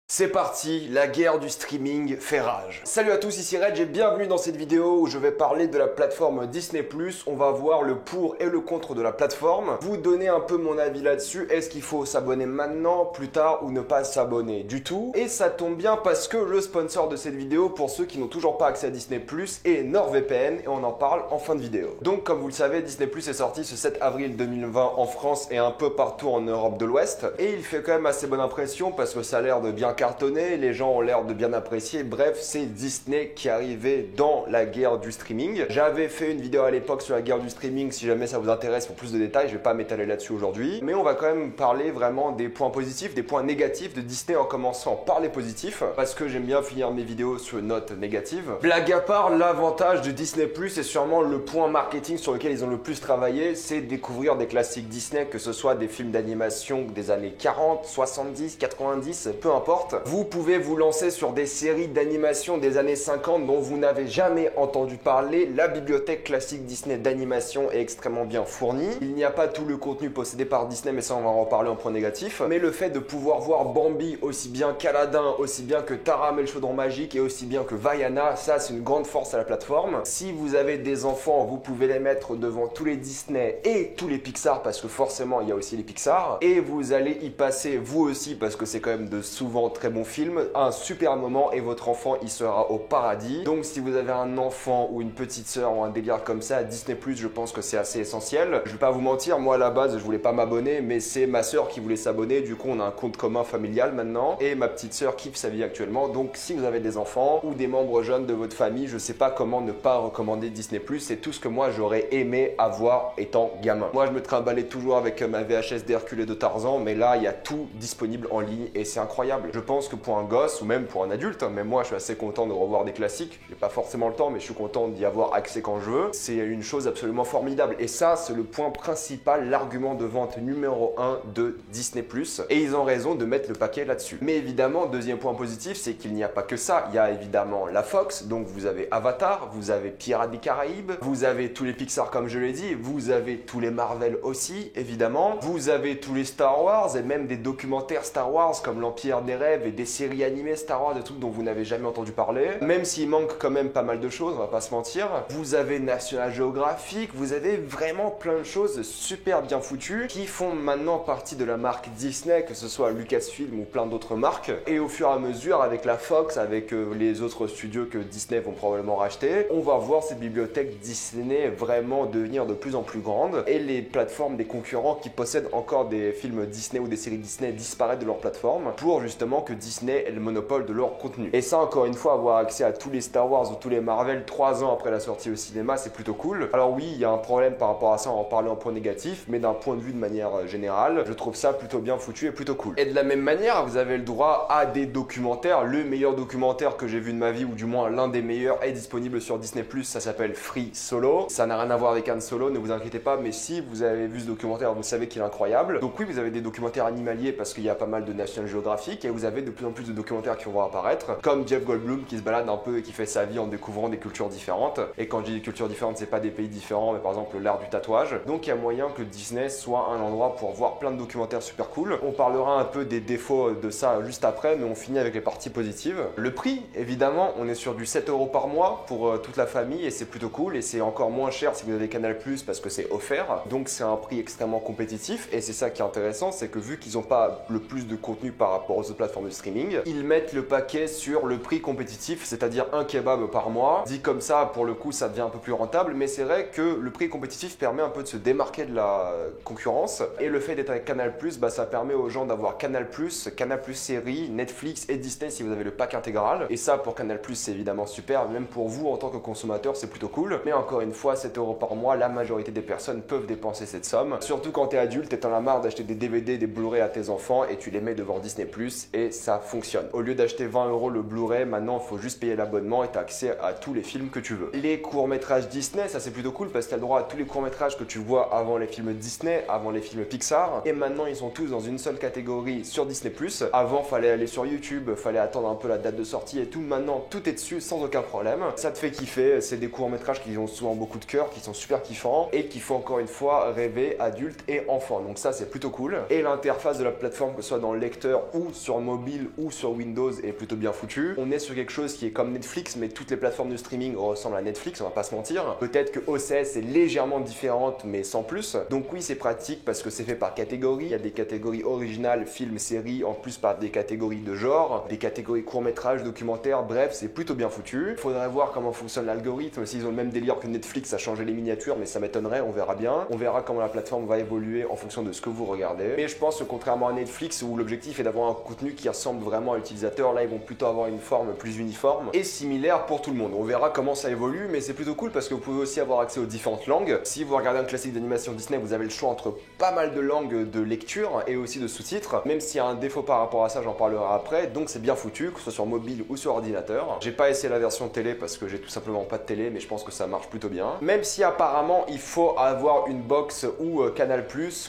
C'est parti, la guerre du streaming fait rage. Salut à tous, ici Reg et bienvenue dans cette vidéo où je vais parler de la plateforme Disney+. On va voir le pour et le contre de la plateforme, vous donner un peu mon avis là-dessus. Est-ce qu'il faut s'abonner maintenant, plus tard ou ne pas s'abonner du tout? Et ça tombe bien parce que le sponsor de cette vidéo, pour ceux qui n'ont toujours pas accès à Disney+, est NordVPN et on en parle en fin de vidéo. Donc comme vous le savez, Disney+ est sorti ce 7 avril 2020 en France et un peu partout en Europe de l'Ouest. Et il fait quand même assez bonne impression parce que ça a l'air de bien cartonné, les gens ont l'air de bien apprécier. Bref, c'est Disney qui arrivait dans la guerre du streaming. J'avais fait une vidéo à l'époque sur la guerre du streaming, si jamais ça vous intéresse pour plus de détails, je vais pas m'étaler là-dessus aujourd'hui. Mais on va quand même parler vraiment des points positifs, des points négatifs de Disney en commençant par les positifs, parce que j'aime bien finir mes vidéos sur une note négative. Blague à part, l'avantage de Disney+, et sûrement le point marketing sur lequel ils ont le plus travaillé, c'est découvrir des classiques Disney, que ce soit des films d'animation des années 40, 70, 90, peu importe. Vous pouvez vous lancer sur des séries d'animation des années 50 dont vous n'avez jamais entendu parler. La bibliothèque classique Disney d'animation est extrêmement bien fournie. Il n'y a pas tout le contenu possédé par Disney, mais ça on va en reparler en point négatif. Mais le fait de pouvoir voir Bambi aussi bien qu'Aladin, aussi bien que Taram et le chaudron magique et aussi bien que Vaiana, ça c'est une grande force à la plateforme. Si vous avez des enfants, vous pouvez les mettre devant tous les Disney et tous les Pixar, parce que forcément il y a aussi les Pixar. Et vous allez y passer vous aussi, parce que c'est quand même de souvent très bon film, un super moment et votre enfant il sera au paradis. Donc si vous avez un enfant ou une petite sœur ou un délire comme ça, Disney+, je pense que c'est assez essentiel. Je vais pas vous mentir, moi à la base je voulais pas m'abonner, mais c'est ma sœur qui voulait s'abonner, du coup on a un compte commun familial maintenant et ma petite sœur kiffe sa vie actuellement. Donc si vous avez des enfants ou des membres jeunes de votre famille, je sais pas comment ne pas recommander Disney+, c'est tout ce que moi j'aurais aimé avoir étant gamin. Moi je me trimballais toujours avec ma VHS d'Hercule et de Tarzan, mais là il y a tout disponible en ligne et c'est incroyable. Je pense que pour un gosse ou même pour un adulte, mais moi je suis assez content de revoir des classiques, j'ai pas forcément le temps mais je suis content d'y avoir accès quand je veux, c'est une chose absolument formidable et ça c'est le point principal, l'argument de vente numéro 1 de Disney+, et ils ont raison de mettre le paquet là-dessus. Mais évidemment, deuxième point positif, c'est qu'il n'y a pas que ça, il y a évidemment la Fox, donc vous avez Avatar, vous avez Pirates des Caraïbes, vous avez tous les Pixar comme je l'ai dit, vous avez tous les Marvel aussi évidemment, vous avez tous les Star Wars et même des documentaires Star Wars comme l'Empire des Rêves et des séries animées Star Wars, des trucs dont vous n'avez jamais entendu parler, même s'il manque quand même pas mal de choses, on va pas se mentir. Vous avez National Geographic, vous avez vraiment plein de choses super bien foutues qui font maintenant partie de la marque Disney, que ce soit Lucasfilm ou plein d'autres marques, et au fur et à mesure avec la Fox, avec les autres studios que Disney vont probablement racheter, on va voir cette bibliothèque Disney vraiment devenir de plus en plus grande et les plateformes des concurrents qui possèdent encore des films Disney ou des séries Disney disparaître de leur plateforme pour justement que Disney ait le monopole de leur contenu. Et ça, encore une fois, avoir accès à tous les Star Wars ou tous les Marvel 3 ans après la sortie au cinéma, c'est plutôt cool. Alors oui, il y a un problème par rapport à ça, on va en parler en point négatif, mais d'un point de vue de manière générale, je trouve ça plutôt bien foutu et plutôt cool. Et de la même manière, vous avez le droit à des documentaires. Le meilleur documentaire que j'ai vu de ma vie, ou du moins l'un des meilleurs, est disponible sur Disney+, ça s'appelle Free Solo. Ça n'a rien à voir avec Han Solo, ne vous inquiétez pas, mais si vous avez vu ce documentaire, vous savez qu'il est incroyable. Donc oui, vous avez des documentaires animaliers parce qu'il y a pas mal de National Geographic, et vous avez de plus en plus de documentaires qui vont apparaître, comme Jeff Goldblum qui se balade un peu et qui fait sa vie en découvrant des cultures différentes. Et quand je dis des cultures différentes, c'est pas des pays différents, mais par exemple l'art du tatouage. Donc il y a moyen que Disney soit un endroit pour voir plein de documentaires super cool. On parlera un peu des défauts de ça juste après, mais on finit avec les parties positives. Le prix, évidemment, on est sur du 7 € par mois pour toute la famille et c'est plutôt cool, et c'est encore moins cher si vous avez Canal+ parce que c'est offert. Donc c'est un prix extrêmement compétitif et c'est ça qui est intéressant, c'est que vu qu'ils n'ont pas le plus de contenu par rapport aux autres plateformes de streaming, ils mettent le paquet sur le prix compétitif, c'est-à-dire un kebab par mois. Dit comme ça, pour le coup, ça devient un peu plus rentable, mais c'est vrai que le prix compétitif permet un peu de se démarquer de la concurrence, et le fait d'être avec Canal+, bah, ça permet aux gens d'avoir Canal+, Canal+ séries, Netflix et Disney si vous avez le pack intégral, et ça pour Canal+, c'est évidemment super, même pour vous en tant que consommateur, c'est plutôt cool, mais encore une fois, 7 € par mois, la majorité des personnes peuvent dépenser cette somme, surtout quand t'es adulte et t'en as marre d'acheter des DVD, des Blu-ray à tes enfants, et tu les mets devant Disney+, et ça fonctionne. Au lieu d'acheter 20 € le Blu-ray, maintenant il faut juste payer l'abonnement et t'as accès à tous les films que tu veux. Les courts-métrages Disney, ça c'est plutôt cool parce que t'as le droit à tous les courts-métrages que tu vois avant les films Disney, avant les films Pixar, et maintenant ils sont tous dans une seule catégorie sur Disney+. Avant fallait aller sur YouTube, fallait attendre un peu la date de sortie et tout, maintenant tout est dessus sans aucun problème. Ça te fait kiffer, c'est des courts-métrages qui ont souvent beaucoup de cœur, qui sont super kiffants et qui font encore une fois rêver adultes et enfants, donc ça c'est plutôt cool. Et l'interface de la plateforme, que ce soit dans le lecteur ou sur le mobile ou sur Windows est plutôt bien foutu. On est sur quelque chose qui est comme Netflix, mais toutes les plateformes de streaming ressemblent à Netflix, on va pas se mentir. Peut-être que OCS est légèrement différente, mais sans plus. Donc oui, c'est pratique parce que c'est fait par catégorie. Il y a des catégories originales, films, séries, en plus par des catégories de genre, des catégories court-métrage, documentaire, bref, c'est plutôt bien foutu. Faudrait voir comment fonctionne l'algorithme, s'ils ont le même délire que Netflix à changer les miniatures, mais ça m'étonnerait, on verra bien. On verra comment la plateforme va évoluer en fonction de ce que vous regardez. Mais je pense que contrairement à Netflix, où l'objectif est d'avoir un contenu qui ressemble vraiment à l'utilisateur, là ils vont plutôt avoir une forme plus uniforme et similaire pour tout le monde. On verra comment ça évolue, mais c'est plutôt cool parce que vous pouvez aussi avoir accès aux différentes langues. Si vous regardez un classique d'animation Disney, vous avez le choix entre pas mal de langues de lecture et aussi de sous-titres. Même s'il y a un défaut par rapport à ça, j'en parlerai après. Donc c'est bien foutu, que ce soit sur mobile ou sur ordinateur. J'ai pas essayé la version télé parce que j'ai tout simplement pas de télé, mais je pense que ça marche plutôt bien. Même si apparemment il faut avoir une box ou Canal+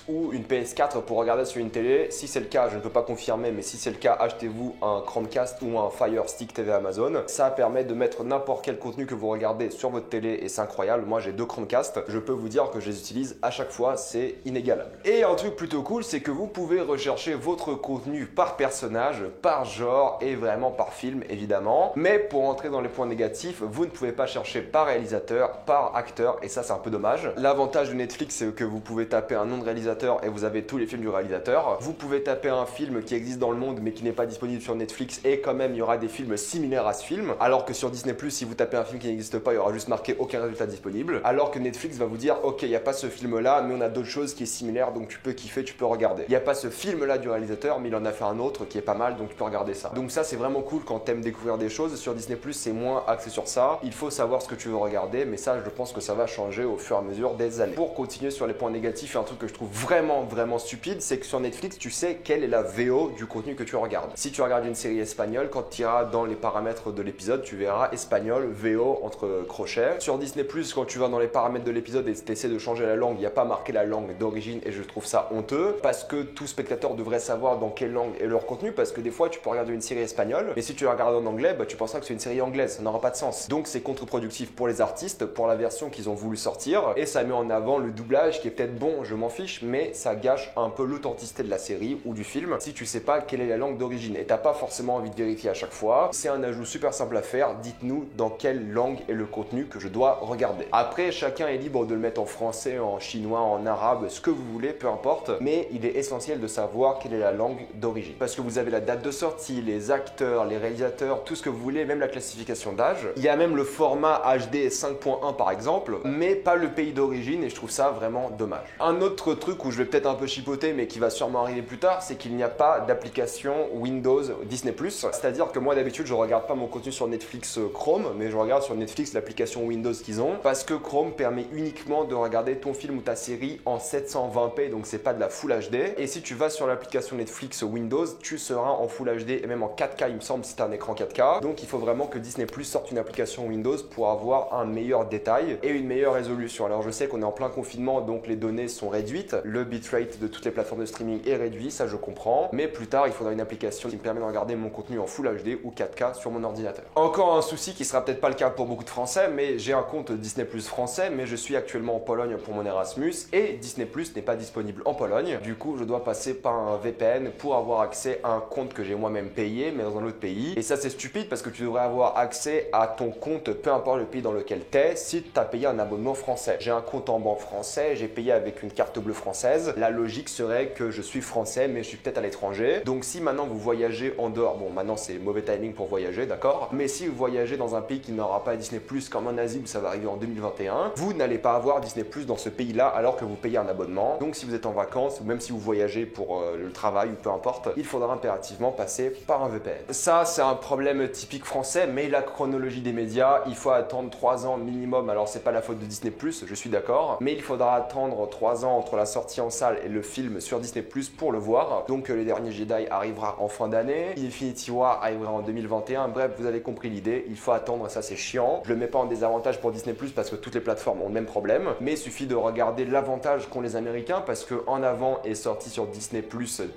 ou une PS4 pour regarder sur une télé. Si c'est le cas, je ne peux pas confirmer, mais si c'est le cas, achetez-vous un Chromecast ou un Fire Stick TV Amazon. Ça permet de mettre n'importe quel contenu que vous regardez sur votre télé et c'est incroyable. Moi j'ai 2 Chromecast, je peux vous dire que je les utilise à chaque fois, c'est inégalable. Et un truc plutôt cool, c'est que vous pouvez rechercher votre contenu par personnage, par genre et vraiment par film évidemment. Mais pour entrer dans les points négatifs, vous ne pouvez pas chercher par réalisateur, par acteur et ça c'est un peu dommage. L'avantage de Netflix c'est que vous pouvez taper un nom de réalisateur et vous avez tous les films du réalisateur. Vous pouvez taper un film qui existe dans le monde mais qui n'est pas disponible sur Netflix et quand même il y aura des films similaires à ce film. Alors que sur Disney+, si vous tapez un film qui n'existe pas, il y aura juste marqué aucun résultat disponible. Alors que Netflix va vous dire ok, il n'y a pas ce film là mais on a d'autres choses qui est similaire donc tu peux kiffer, tu peux regarder. Il n'y a pas ce film là du réalisateur mais il en a fait un autre qui est pas mal donc tu peux regarder ça. Donc ça c'est vraiment cool quand t'aimes découvrir des choses. Sur Disney+, c'est moins axé sur ça. Il faut savoir ce que tu veux regarder mais ça je pense que ça va changer au fur et à mesure des années. Pour continuer sur les points négatifs, un truc que je trouve vraiment stupide, c'est que sur Netflix tu sais quelle est la VO du contenu que tu regardes. Si tu regardes une série espagnole, quand tu iras dans les paramètres de l'épisode, tu verras espagnol, VO entre crochets. Sur Disney+, quand tu vas dans les paramètres de l'épisode et tu essaies de changer la langue, il n'y a pas marqué la langue d'origine et je trouve ça honteux parce que tout spectateur devrait savoir dans quelle langue est leur contenu parce que des fois tu peux regarder une série espagnole mais si tu la regardes en anglais, bah, tu penseras que c'est une série anglaise, ça n'aura pas de sens. Donc c'est contre-productif pour les artistes, pour la version qu'ils ont voulu sortir et ça met en avant le doublage qui est peut-être bon, je m'en fiche, mais ça gâche un peu l'authenticité de la série ou du film si tu sais pas quelle est la langue d'origine et t'as pas forcément envie de vérifier à chaque fois. C'est un ajout super simple à faire, dites-nous dans quelle langue est le contenu que je dois regarder. Après, chacun est libre de le mettre en français, en chinois, en arabe, ce que vous voulez, peu importe, mais il est essentiel de savoir quelle est la langue d'origine. Parce que vous avez la date de sortie, les acteurs, les réalisateurs, tout ce que vous voulez, même la classification d'âge. Il y a même le format HD 5.1 par exemple, mais pas le pays d'origine et je trouve ça vraiment dommage. Un autre truc où je vais peut-être un peu chipoter mais qui va sûrement arriver plus tard, c'est qu'il n'y a pas d'application Windows Disney+. C'est-à-dire que moi d'habitude je regarde pas mon contenu sur Netflix Chrome, mais je regarde sur Netflix l'application Windows qu'ils ont, parce que Chrome permet uniquement de regarder ton film ou ta série en 720p, donc c'est pas de la Full HD. Et si tu vas sur l'application Netflix Windows, tu seras en Full HD et même en 4K il me semble si tu as un écran 4K. Donc il faut vraiment que Disney+ sorte une application Windows pour avoir un meilleur détail et une meilleure résolution. Alors je sais qu'on est en plein confinement donc les données sont réduites, le bitrate de toutes les plateformes de streaming est réduit, ça je comprends, mais plus tard il faudra une application qui me permet de regarder mon contenu en Full HD ou 4K sur mon ordinateur. Encore un souci qui sera peut-être pas le cas pour beaucoup de Français, mais j'ai un compte Disney+ français, mais je suis actuellement en Pologne pour mon Erasmus et Disney+ n'est pas disponible en Pologne. Du coup, je dois passer par un VPN pour avoir accès à un compte que j'ai moi-même payé, mais dans un autre pays. Et ça, c'est stupide parce que tu devrais avoir accès à ton compte, peu importe le pays dans lequel t'es, si tu as payé un abonnement français. J'ai un compte en banque français, j'ai payé avec une carte bleue française. La logique serait que je suis français, mais je suis peut-être à l'étranger. Donc si maintenant vous voyagez en dehors, bon maintenant c'est mauvais timing pour voyager, d'accord, mais si vous voyagez dans un pays qui n'aura pas Disney+, comme en Asie où ça va arriver en 2021, vous n'allez pas avoir Disney+ dans ce pays-là alors que vous payez un abonnement. Donc si vous êtes en vacances ou même si vous voyagez pour le travail ou peu importe, il faudra impérativement passer par un VPN. Ça c'est un problème typique français, mais la chronologie des médias, il faut attendre 3 ans minimum. Alors c'est pas la faute de Disney+, je suis d'accord, mais il faudra attendre 3 ans entre la sortie en salle et le film sur Disney+ pour le voir. Donc Les Derniers Jedi arrivera en fin d'année, Infinity War arrivera en 2021, bref vous avez compris l'idée, il faut attendre, ça c'est chiant. Je le mets pas en désavantage pour Disney+ parce que toutes les plateformes ont le même problème, mais il suffit de regarder l'avantage qu'ont les Américains parce que En Avant est sorti sur Disney+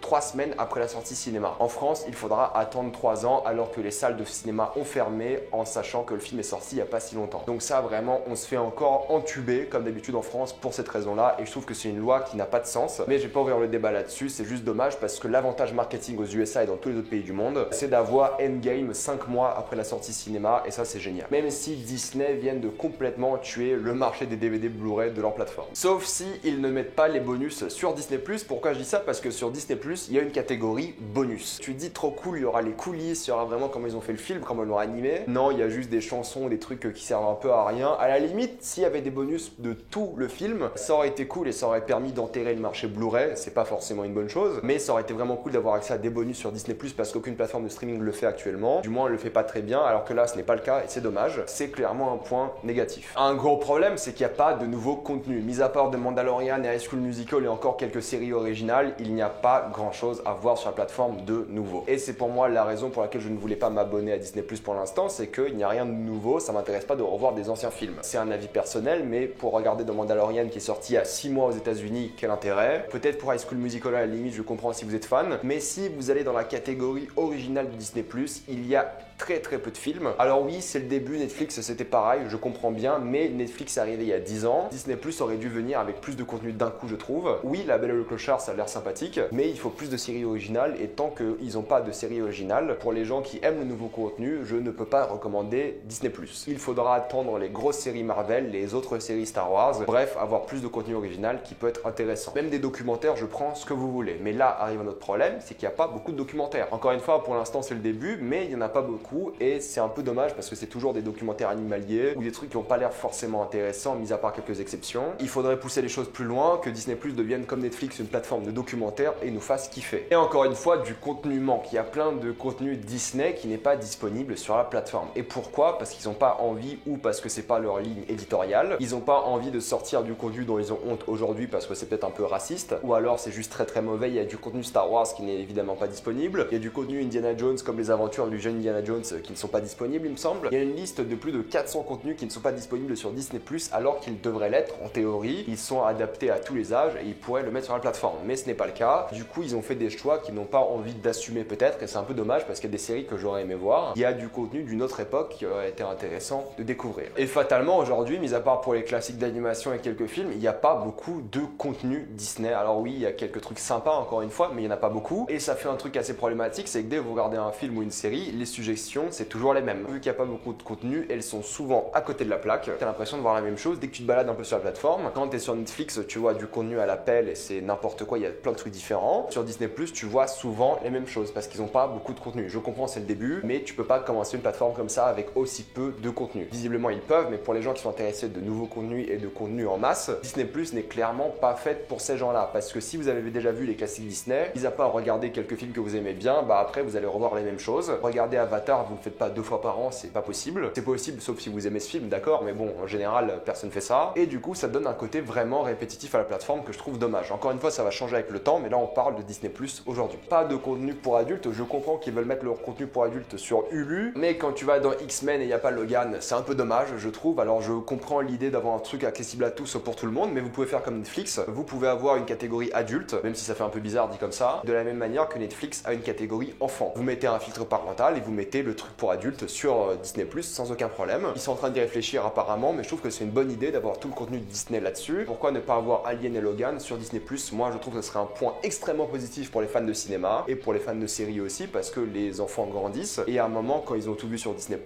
3 semaines après la sortie cinéma. En France, il faudra attendre 3 ans alors que les salles de cinéma ont fermé en sachant que le film est sorti il n'y a pas si longtemps. Donc ça vraiment, on se fait encore entuber comme d'habitude en France pour cette raison-là et je trouve que c'est une loi qui n'a pas de sens. Mais je vais pas ouvrir le débat là-dessus, c'est juste dommage parce que l'avantage marketing aux USA et dans tous les autres pays du monde, c'est d'avoir Endgame 5 mois après la sortie cinéma, et ça c'est génial. Même si Disney viennent de complètement tuer le marché des DVD Blu-ray de leur plateforme. Sauf si ils ne mettent pas les bonus sur Disney+. Pourquoi je dis ça? Parce que sur Disney+, il y a une catégorie bonus. Tu te dis trop cool, il y aura les coulisses, il y aura vraiment comment ils ont fait le film, comment ils l'ont animé. Non, il y a juste des chansons, des trucs qui servent un peu à rien. À la limite, s'il y avait des bonus de tout le film, ça aurait été cool et ça aurait permis d'enterrer le marché Blu-ray. C'est pas forcément une bonne chose, mais ça aurait été vraiment cool d'avoir accès à des bonus sur Disney+, parce qu'aucune plateforme de streaming le fait actuellement. Du moins, elle le fait pas très bien, alors que là, ce n'est pas le cas et c'est dommage. C'est clairement un point négatif. Un gros problème, c'est qu'il n'y a pas de nouveau contenu. Mis à part de Mandalorian et High School Musical et encore quelques séries originales, il n'y a pas grand chose à voir sur la plateforme de nouveau. Et c'est pour moi la raison pour laquelle je ne voulais pas m'abonner à Disney+ pour l'instant, c'est qu'il n'y a rien de nouveau, ça m'intéresse pas de revoir des anciens films. C'est un avis personnel, mais pour regarder The Mandalorian qui est sorti il y a 6 mois aux États-Unis, quel intérêt? Peut-être pour High School Musical à la limite, je comprends si vous êtes fan, mais si vous allez dans la catégorie originale de Disney+, il y a très peu de films. Alors oui, c'est le début, Netflix c'était pareil, je comprends bien, mais Netflix est arrivé il y a 10 ans. Disney+ aurait dû venir avec plus de contenu d'un coup, je trouve. Oui, La Belle et le Clochard, ça a l'air sympathique, mais il faut plus de séries originales, et tant qu'ils n'ont pas de séries originales, pour les gens qui aiment le nouveau contenu, je ne peux pas recommander Disney+. Il faudra attendre les grosses séries Marvel, les autres séries Star Wars, bref, avoir plus de contenu original qui peut être intéressant. Même des documentaires, je prends ce que vous voulez. Mais là arrive un autre problème, c'est qu'il n'y a pas beaucoup de documentaires. Encore une fois, pour l'instant c'est le début, mais il n'y en a pas beaucoup, et c'est un peu dommage parce que c'est toujours des documentaires animaliers ou des trucs qui n'ont pas l'air forcément intéressants, mis à part quelques exceptions. Il faudrait pousser les choses plus loin, que Disney+ devienne comme Netflix une plateforme de documentaires et nous fasse kiffer. Et encore une fois, du contenu manque. Il y a plein de contenu Disney qui n'est pas disponible sur la plateforme. Et pourquoi? Parce qu'ils n'ont pas envie, ou parce que c'est pas leur ligne éditoriale. Ils n'ont pas envie de sortir du contenu dont ils ont honte aujourd'hui parce que c'est peut-être un peu raciste, ou alors c'est juste très mauvais. Il y a du contenu Star Wars qui n'est évidemment pas disponible. Il y a du contenu Indiana Jones comme les aventures du jeune Indiana Jones qui ne sont pas disponibles, il me semble. Il y a une liste de plus de 400 contenus qui ne sont pas disponibles sur Disney+, alors qu'ils devraient l'être en théorie. Ils sont adaptés à tous les âges et ils pourraient le mettre sur la plateforme, mais ce n'est pas le cas. Du coup, ils ont fait des choix qu'ils n'ont pas envie d'assumer peut-être, et c'est un peu dommage parce qu'il y a des séries que j'aurais aimé voir. Il y a du contenu d'une autre époque qui aurait été intéressant de découvrir. Et fatalement, aujourd'hui, mis à part pour les classiques d'animation et quelques films, il n'y a pas beaucoup de contenu Disney. Alors oui, il y a quelques trucs sympas encore une fois, mais il n'y en a pas beaucoup. Et ça fait un truc assez problématique, c'est que dès que vous regardez un film ou une série, les suggestions, c'est toujours les mêmes. Vu qu'il n'y a pas beaucoup de contenu, elles sont souvent à côté de la plaque. T'as l'impression de voir la même chose dès que tu te balades un peu sur la plateforme. Quand t'es sur Netflix, tu vois du contenu à l'appel et c'est n'importe quoi, il y a plein de trucs différents. Sur Disney+, tu vois souvent les mêmes choses parce qu'ils n'ont pas beaucoup de contenu. Je comprends, c'est le début, mais tu peux pas commencer une plateforme comme ça avec aussi peu de contenu. Visiblement, ils peuvent, mais pour les gens qui sont intéressés de nouveaux contenus et de contenu en masse, Disney+ n'est clairement pas faite pour ces gens-là. Parce que si vous avez déjà vu les classiques Disney, mis à part regarder quelques films que vous aimez bien, bah après vous allez revoir les mêmes choses. Regardez Avatar, vous ne le faites pas 2 fois par an, c'est pas possible. C'est possible sauf si vous aimez ce film, d'accord, mais bon, en général, personne fait ça. Et du coup, ça donne un côté vraiment répétitif à la plateforme que je trouve dommage. Encore une fois, ça va changer avec le temps, mais là, on parle de Disney+ aujourd'hui. Pas de contenu pour adultes, je comprends qu'ils veulent mettre leur contenu pour adultes sur Hulu, mais quand tu vas dans X-Men et il n'y a pas Logan, c'est un peu dommage, je trouve. Alors, je comprends l'idée d'avoir un truc accessible à tous pour tout le monde, mais vous pouvez faire comme Netflix, vous pouvez avoir une catégorie adulte, même si ça fait un peu bizarre dit comme ça, de la même manière que Netflix a une catégorie enfant. Vous mettez un filtre parental et vous mettez le truc pour adultes sur Disney+ sans aucun problème. Ils sont en train d'y réfléchir apparemment, mais je trouve que c'est une bonne idée d'avoir tout le contenu de Disney là-dessus. Pourquoi ne pas avoir Alien et Logan sur Disney+? Moi, je trouve que ce serait un point extrêmement positif pour les fans de cinéma et pour les fans de séries aussi, parce que les enfants grandissent et à un moment, quand ils ont tout vu sur Disney+,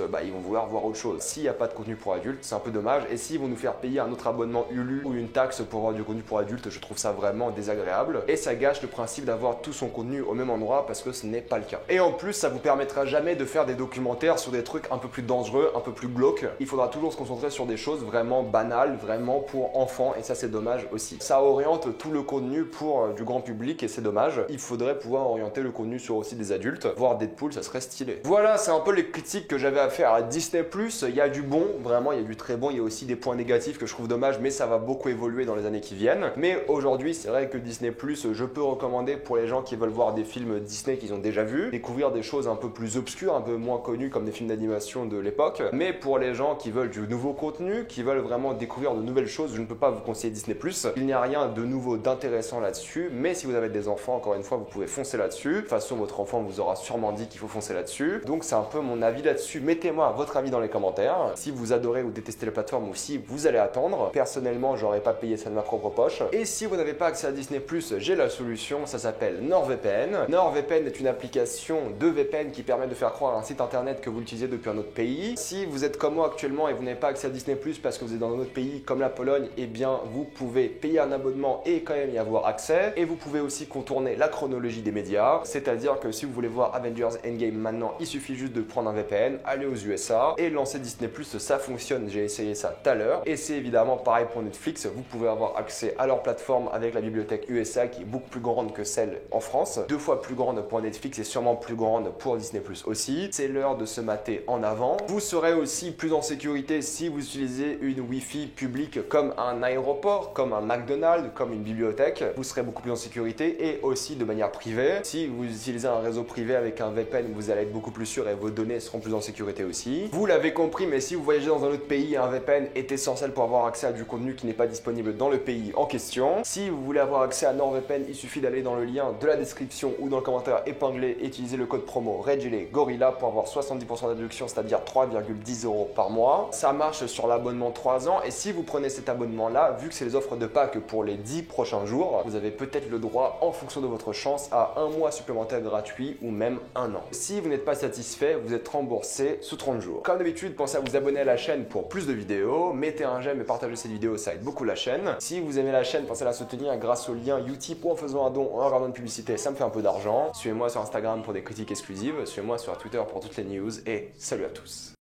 bah, ils vont vouloir voir autre chose. S'il n'y a pas de contenu pour adultes, c'est un peu dommage. Et s'ils vont nous faire payer un autre abonnement Hulu ou une taxe pour avoir du contenu pour adultes, je trouve ça vraiment désagréable. Et ça gâche le principe d'avoir tout son contenu au même endroit parce que ce n'est pas le cas. Et en plus, ça vous permettra jamais de faire des documentaires sur des trucs un peu plus dangereux, un peu plus glauques. Il faudra toujours se concentrer sur des choses vraiment banales, vraiment pour enfants, et ça c'est dommage aussi. Ça oriente tout le contenu pour du grand public et c'est dommage. Il faudrait pouvoir orienter le contenu sur aussi des adultes, voir Deadpool, ça serait stylé. Voilà, c'est un peu les critiques que j'avais à faire à Disney+. Il y a du bon, vraiment, il y a du très bon, il y a aussi des points négatifs que je trouve dommage, mais ça va beaucoup évoluer dans les années qui viennent. Mais aujourd'hui, c'est vrai que Disney+, je peux recommander pour les gens qui veulent voir des films Disney qu'ils ont déjà vus, découvrir des choses un peu plus obscures, un peu moins connues comme des films d'animation de l'époque. Mais pour les gens qui veulent du nouveau contenu, qui veulent vraiment découvrir de nouvelles choses, je ne peux pas vous conseiller Disney+. Il n'y a rien de nouveau, d'intéressant là-dessus, mais si vous avez des enfants, encore une fois, vous pouvez foncer là-dessus. De toute façon, votre enfant vous aura sûrement dit qu'il faut foncer là-dessus. Donc c'est un peu mon avis là-dessus. Mettez-moi votre avis dans les commentaires. Si vous adorez ou détestez la plateforme ou si vous allez attendre. Personnellement, j'aurais pas payé ça de ma propre poche. Et si vous n'avez pas accès à Disney+, j'ai la solution, ça s'appelle NordVPN. chaîne. NordVPN est une application de VPN qui permet de faire croire à un site internet que vous l'utilisez depuis un autre pays. Si vous êtes comme moi actuellement et vous n'avez pas accès à Disney+ parce que vous êtes dans un autre pays comme la Pologne, eh bien vous pouvez payer un abonnement et quand même y avoir accès. Et vous pouvez aussi contourner la chronologie des médias, c'est-à-dire que si vous voulez voir Avengers Endgame maintenant, il suffit juste de prendre un VPN, aller aux USA et lancer Disney+. Ça fonctionne, j'ai essayé ça tout à l'heure. Et c'est évidemment pareil pour Netflix, vous pouvez avoir accès à leur plateforme avec la bibliothèque USA qui est beaucoup plus grande que celle en France, 2 fois plus grande pour Netflix et sûrement plus grande pour Disney+ aussi. C'est l'heure de se mater en avant. Vous serez aussi plus en sécurité si vous utilisez une Wi-Fi publique comme un aéroport, comme un McDonald's, comme une bibliothèque. Vous serez beaucoup plus en sécurité et aussi de manière privée. Si vous utilisez un réseau privé avec un VPN, vous allez être beaucoup plus sûr et vos données seront plus en sécurité aussi. Vous l'avez compris, mais si vous voyagez dans un autre pays, un VPN est essentiel pour avoir accès à du contenu qui n'est pas disponible dans le pays en question. Si vous voulez avoir accès à NordVPN, il suffit d'aller dans le lien de la description ou dans le commentaire épinglé et utiliser le code promo RedGelee-Gorilla pour avoir 70% de réduction, c'est-à-dire 3,10 € par mois. Ça marche sur l'abonnement 3 ans et si vous prenez cet abonnement-là, vu que c'est les offres de Pâques pour les 10 prochains jours, vous avez peut-être le droit, en fonction de votre chance, à un mois supplémentaire gratuit ou même un an. Si vous n'êtes pas satisfait, vous êtes remboursé sous 30 jours. Comme d'habitude, pensez à vous abonner à la chaîne pour plus de vidéos, mettez un j'aime et partagez cette vidéo, ça aide beaucoup la chaîne. Si vous aimez la chaîne, pensez à la soutenir grâce au lien Utip ou en faisant un don ou en regardant une publicité, ça me fait un peu d'argent. Suivez-moi sur Instagram pour des critiques exclusives, suivez-moi sur Twitter pour toutes les news et salut à tous.